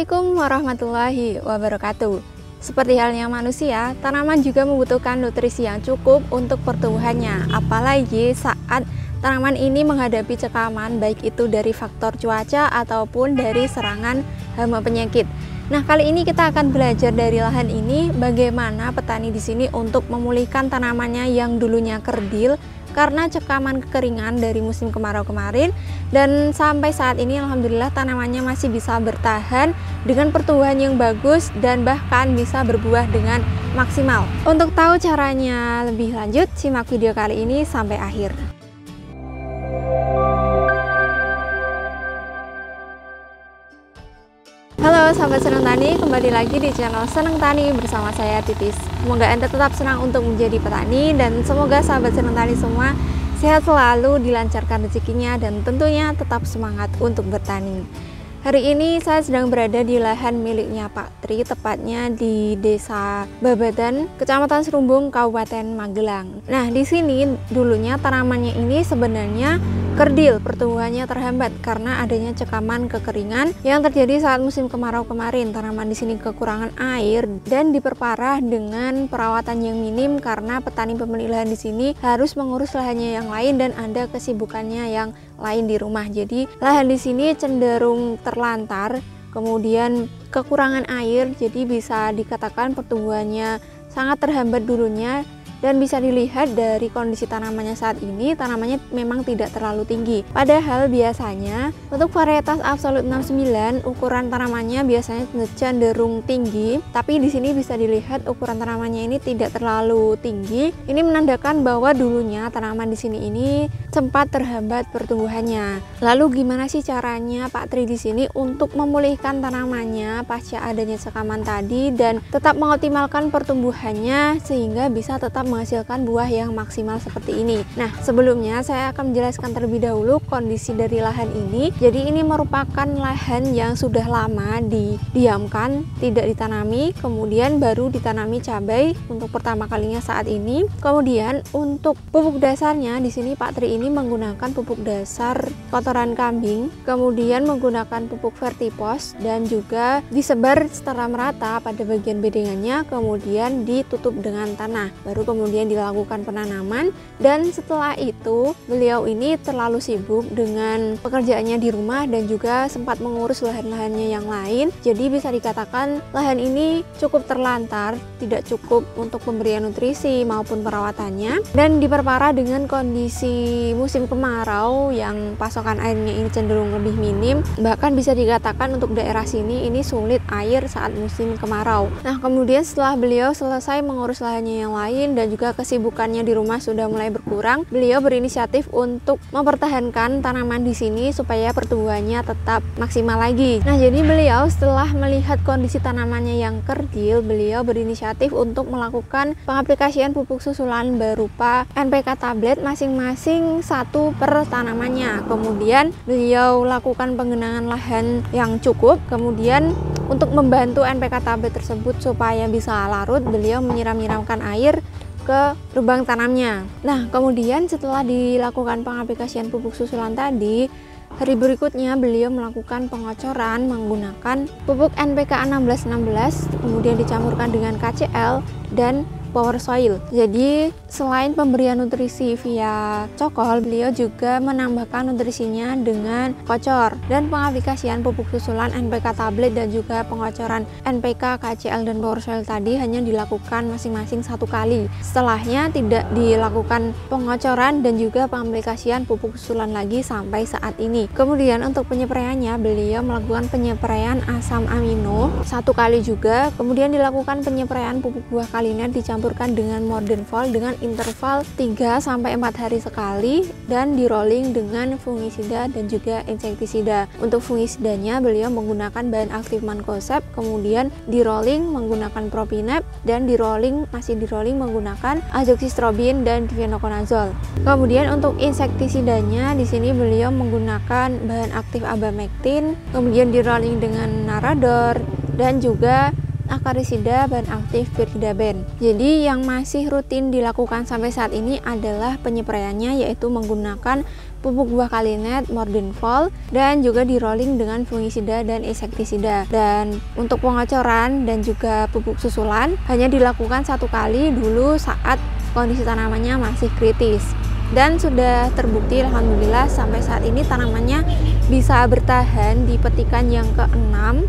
Assalamualaikum warahmatullahi wabarakatuh. Seperti halnya manusia, tanaman juga membutuhkan nutrisi yang cukup untuk pertumbuhannya, apalagi saat tanaman ini menghadapi cekaman, baik itu dari faktor cuaca ataupun dari serangan hama penyakit. Nah, kali ini kita akan belajar dari lahan ini bagaimana petani di sini untuk memulihkan tanamannya yang dulunya kerdil karena cekaman kekeringan dari musim kemarau kemarin, dan sampai saat ini alhamdulillah tanamannya masih bisa bertahan dengan pertumbuhan yang bagus dan bahkan bisa berbuah dengan maksimal. Untuk tahu caranya lebih lanjut, simak video kali ini sampai akhir. Halo sahabat Senang Tani, kembali lagi di channel Senang Tani bersama saya Titis. Semoga Anda tetap senang untuk menjadi petani dan semoga sahabat Senang Tani semua sehat selalu, dilancarkan rezekinya dan tentunya tetap semangat untuk bertani. Hari ini saya sedang berada di lahan miliknya Pak Tri, tepatnya di Desa Babadan, Kecamatan Serumbung, Kabupaten Magelang. Nah, di sini dulunya tanamannya ini sebenarnya kerdil, pertumbuhannya terhambat karena adanya cekaman kekeringan yang terjadi saat musim kemarau kemarin. Tanaman di sini kekurangan air dan diperparah dengan perawatan yang minim karena petani pemilik lahan di sini harus mengurus lahannya yang lain dan ada kesibukannya yang lain di rumah. Jadi lahan di sini cenderung terlantar, kemudian kekurangan air, jadi bisa dikatakan pertumbuhannya sangat terhambat dulunya. Dan bisa dilihat dari kondisi tanamannya saat ini, tanamannya memang tidak terlalu tinggi. Padahal biasanya untuk varietas Absolute 69 ukuran tanamannya biasanya cenderung tinggi, tapi di sini bisa dilihat ukuran tanamannya ini tidak terlalu tinggi. Ini menandakan bahwa dulunya tanaman di sini ini sempat terhambat pertumbuhannya. Lalu gimana sih caranya Pak Tri di sini untuk memulihkan tanamannya pasca adanya cekaman tadi dan tetap mengoptimalkan pertumbuhannya sehingga bisa tetap menghasilkan buah yang maksimal seperti ini. Nah, sebelumnya saya akan menjelaskan terlebih dahulu kondisi dari lahan ini. Jadi ini merupakan lahan yang sudah lama didiamkan, tidak ditanami, kemudian baru ditanami cabai untuk pertama kalinya saat ini. Kemudian untuk pupuk dasarnya di sini Pak Tri ini menggunakan pupuk dasar kotoran kambing, kemudian menggunakan pupuk vertipos dan juga disebar secara merata pada bagian bedengannya, kemudian ditutup dengan tanah. Baru kemudian dilakukan penanaman, dan setelah itu beliau ini terlalu sibuk dengan pekerjaannya di rumah dan juga sempat mengurus lahan-lahannya yang lain. Jadi bisa dikatakan lahan ini cukup terlantar, tidak cukup untuk pemberian nutrisi maupun perawatannya, dan diperparah dengan kondisi musim kemarau yang pasokan airnya ini cenderung lebih minim. Bahkan bisa dikatakan untuk daerah sini ini sulit air saat musim kemarau. Nah, kemudian setelah beliau selesai mengurus lahannya yang lain dan juga kesibukannya di rumah sudah mulai berkurang, beliau berinisiatif untuk mempertahankan tanaman di sini supaya pertumbuhannya tetap maksimal lagi. Nah, jadi beliau setelah melihat kondisi tanamannya yang kerdil, beliau berinisiatif untuk melakukan pengaplikasian pupuk susulan berupa NPK tablet masing-masing satu per tanamannya. Kemudian beliau lakukan penggenangan lahan yang cukup. Kemudian untuk membantu NPK tablet tersebut supaya bisa larut, beliau menyiram-nyiramkan air ke lubang tanamnya. Nah, kemudian setelah dilakukan pengaplikasian pupuk susulan tadi, hari berikutnya beliau melakukan pengocoran menggunakan pupuk NPK 1616, kemudian dicampurkan dengan KCl dan Power Soil. Jadi selain pemberian nutrisi via cokol, beliau juga menambahkan nutrisinya dengan kocor, dan pengaplikasian pupuk susulan NPK tablet dan juga pengocoran NPK, KCl dan Power Soil tadi hanya dilakukan masing-masing satu kali. Setelahnya tidak dilakukan pengocoran dan juga pengaplikasian pupuk susulan lagi sampai saat ini. Kemudian untuk penyepraiannya, beliau melakukan penyepraian asam amino satu kali juga, kemudian dilakukan penyepraian pupuk buah kalinya dicampurkan dengan Modern Vol dengan interval 3-4 hari sekali dan di rolling dengan fungisida dan juga insektisida. Untuk fungisidanya beliau menggunakan bahan aktif mancozeb, kemudian di rolling menggunakan propinep, dan masih di rolling menggunakan azoxystrobin dan difenoconazole. Kemudian untuk insektisidanya di sini beliau menggunakan bahan aktif abamectin, kemudian di rolling dengan Narador dan juga akarisida dan aktif piridaben. Jadi yang masih rutin dilakukan sampai saat ini adalah penyepraiannya, yaitu menggunakan pupuk buah kalinet, Mordenfol, dan juga di rolling dengan fungisida dan insektisida. Dan untuk pengocoran dan juga pupuk susulan hanya dilakukan 1 kali dulu saat kondisi tanamannya masih kritis. Dan sudah terbukti alhamdulillah sampai saat ini tanamannya bisa bertahan di petikan yang ke-6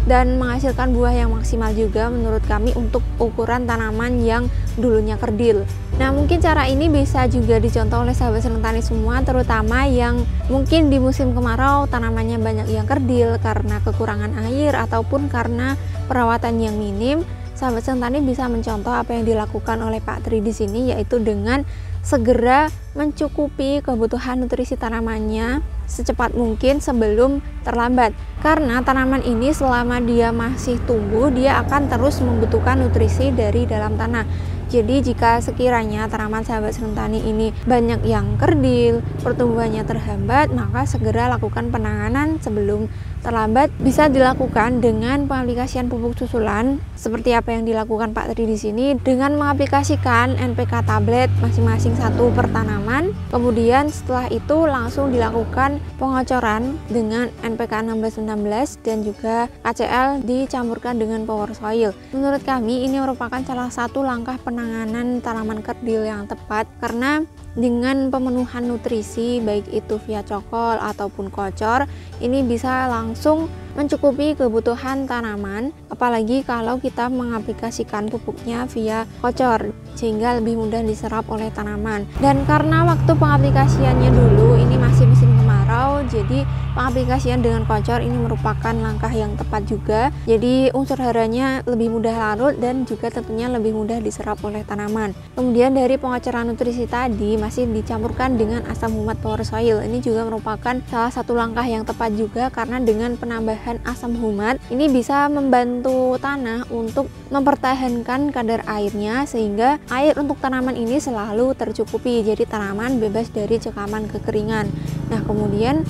dan menghasilkan buah yang maksimal juga menurut kami untuk ukuran tanaman yang dulunya kerdil. Nah, mungkin cara ini bisa juga dicontoh oleh sahabat senang tani semua, terutama yang mungkin di musim kemarau tanamannya banyak yang kerdil karena kekurangan air ataupun karena perawatan yang minim. Sahabat senang tani bisa mencontoh apa yang dilakukan oleh Pak Tri di sini, yaitu dengan segera mencukupi kebutuhan nutrisi tanamannya secepat mungkin sebelum terlambat. Karena tanaman ini selama dia masih tumbuh, dia akan terus membutuhkan nutrisi dari dalam tanah. Jadi jika sekiranya tanaman sahabat senang tani ini banyak yang kerdil, pertumbuhannya terhambat, maka segera lakukan penanganan sebelum terlambat. Bisa dilakukan dengan pengaplikasian pupuk susulan seperti apa yang dilakukan Pak Tri di sini dengan mengaplikasikan NPK tablet masing-masing 1 per tanaman. Kemudian setelah itu langsung dilakukan pengocoran dengan NPK 1616 dan juga KCl dicampurkan dengan power soil. Menurut kami ini merupakan salah satu langkah penanganan tanaman kerdil yang tepat, karena dengan pemenuhan nutrisi baik itu via cokol ataupun kocor, ini bisa langsung mencukupi kebutuhan tanaman, apalagi kalau kita mengaplikasikan pupuknya via kocor sehingga lebih mudah diserap oleh tanaman. Dan karena waktu pengaplikasiannya dulu ini masih musim kemarau, jadi pengaplikasian dengan kocor ini merupakan langkah yang tepat juga. Jadi unsur haranya lebih mudah larut dan juga tentunya lebih mudah diserap oleh tanaman. Kemudian dari pengocoran nutrisi tadi masih dicampurkan dengan asam humat power soil. Ini juga merupakan salah satu langkah yang tepat juga, karena dengan penambahan asam humat ini bisa membantu tanah untuk mempertahankan kadar airnya sehingga air untuk tanaman ini selalu tercukupi. Jadi tanaman bebas dari cekaman kekeringan. Nah, kemudian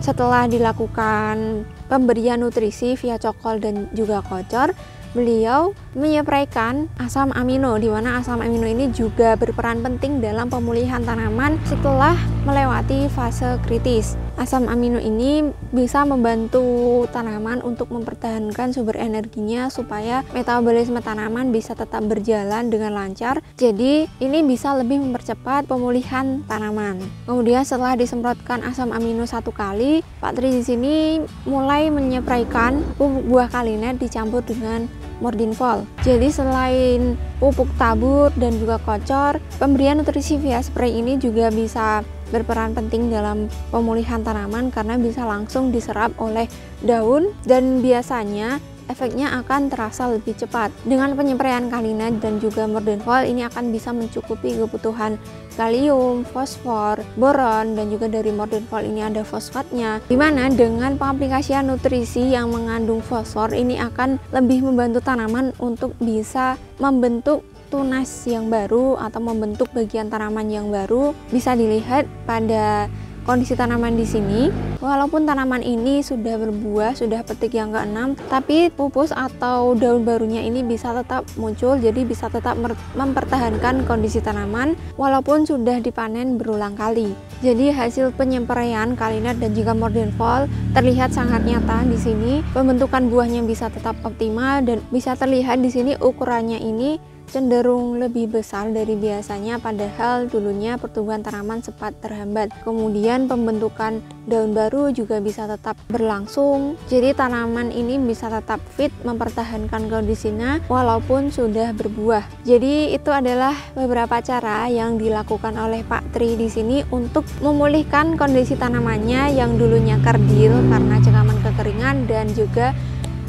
setelah dilakukan pemberian nutrisi via cokol dan juga kocor, beliau menyepraikan asam amino, di mana asam amino ini juga berperan penting dalam pemulihan tanaman setelah melewati fase kritis. Asam amino ini bisa membantu tanaman untuk mempertahankan sumber energinya supaya metabolisme tanaman bisa tetap berjalan dengan lancar. Jadi ini bisa lebih mempercepat pemulihan tanaman. Kemudian setelah disemprotkan asam amino 1 kali, Pak Tri di sini mulai menyepraikan pupuk buah kalinet dicampur dengan Mordenfol. Jadi selain pupuk tabur dan juga kocor, pemberian nutrisi via spray ini juga bisa berperan penting dalam pemulihan tanaman karena bisa langsung diserap oleh daun dan biasanya efeknya akan terasa lebih cepat. Dengan penyepraian kalinet dan juga Mordenfol ini akan bisa mencukupi kebutuhan kalium, fosfor, boron, dan juga dari Mordenfol ini ada fosfatnya, dimana dengan pengaplikasian nutrisi yang mengandung fosfor ini akan lebih membantu tanaman untuk bisa membentuk tunas yang baru atau membentuk bagian tanaman yang baru. Bisa dilihat pada kondisi tanaman di sini, walaupun tanaman ini sudah berbuah, sudah petik yang ke-6, tapi pupus atau daun barunya ini bisa tetap muncul, jadi bisa tetap mempertahankan kondisi tanaman walaupun sudah dipanen berulang kali. Jadi hasil penyepraian kalinet dan juga Mordenfol terlihat sangat nyata di sini. Pembentukan buahnya bisa tetap optimal dan bisa terlihat di sini ukurannya ini cenderung lebih besar dari biasanya, padahal dulunya pertumbuhan tanaman sempat terhambat. Kemudian pembentukan daun baru juga bisa tetap berlangsung, jadi tanaman ini bisa tetap fit mempertahankan kondisinya walaupun sudah berbuah. Jadi itu adalah beberapa cara yang dilakukan oleh Pak Tri di sini untuk memulihkan kondisi tanamannya yang dulunya kerdil karena cekaman kekeringan dan juga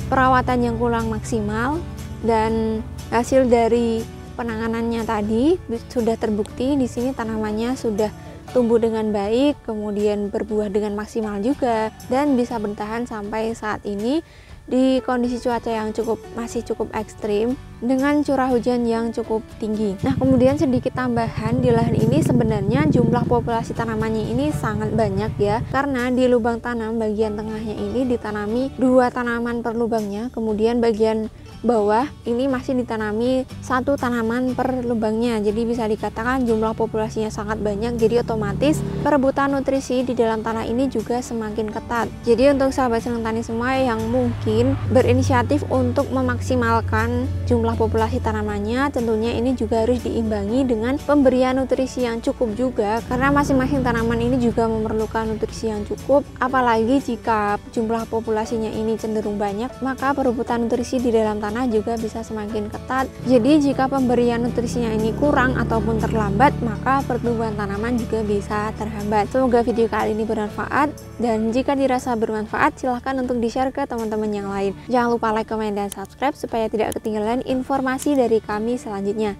perawatan yang kurang maksimal. Dan hasil dari penanganannya tadi sudah terbukti di sini tanamannya sudah tumbuh dengan baik, kemudian berbuah dengan maksimal juga dan bisa bertahan sampai saat ini di kondisi cuaca yang masih cukup ekstrim dengan curah hujan yang cukup tinggi. Nah, kemudian sedikit tambahan, di lahan ini sebenarnya jumlah populasi tanamannya ini sangat banyak ya, karena di lubang tanam bagian tengahnya ini ditanami 2 tanaman per lubangnya, kemudian bagian bawah ini masih ditanami satu tanaman per lubangnya. Jadi bisa dikatakan jumlah populasinya sangat banyak, jadi otomatis perebutan nutrisi di dalam tanah ini juga semakin ketat. Jadi untuk sahabat senang tani semua yang mungkin berinisiatif untuk memaksimalkan jumlah populasi tanamannya, tentunya ini juga harus diimbangi dengan pemberian nutrisi yang cukup juga, karena masing-masing tanaman ini juga memerlukan nutrisi yang cukup. Apalagi jika jumlah populasinya ini cenderung banyak, maka perebutan nutrisi di dalam tanah juga bisa semakin ketat. Jadi jika pemberian nutrisinya ini kurang ataupun terlambat, maka pertumbuhan tanaman juga bisa terhambat. Semoga video kali ini bermanfaat, dan jika dirasa bermanfaat silahkan untuk di-share ke teman-teman yang lain. Jangan lupa like, komen, dan subscribe supaya tidak ketinggalan informasi dari kami selanjutnya.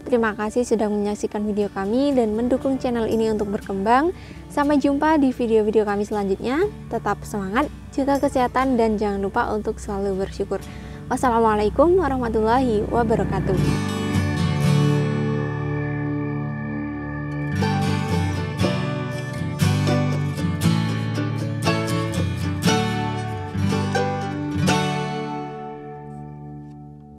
Terima kasih sudah menyaksikan video kami dan mendukung channel ini untuk berkembang. Sampai jumpa di video-video kami selanjutnya. Tetap semangat, jaga kesehatan, dan jangan lupa untuk selalu bersyukur. Wassalamualaikum warahmatullahi wabarakatuh.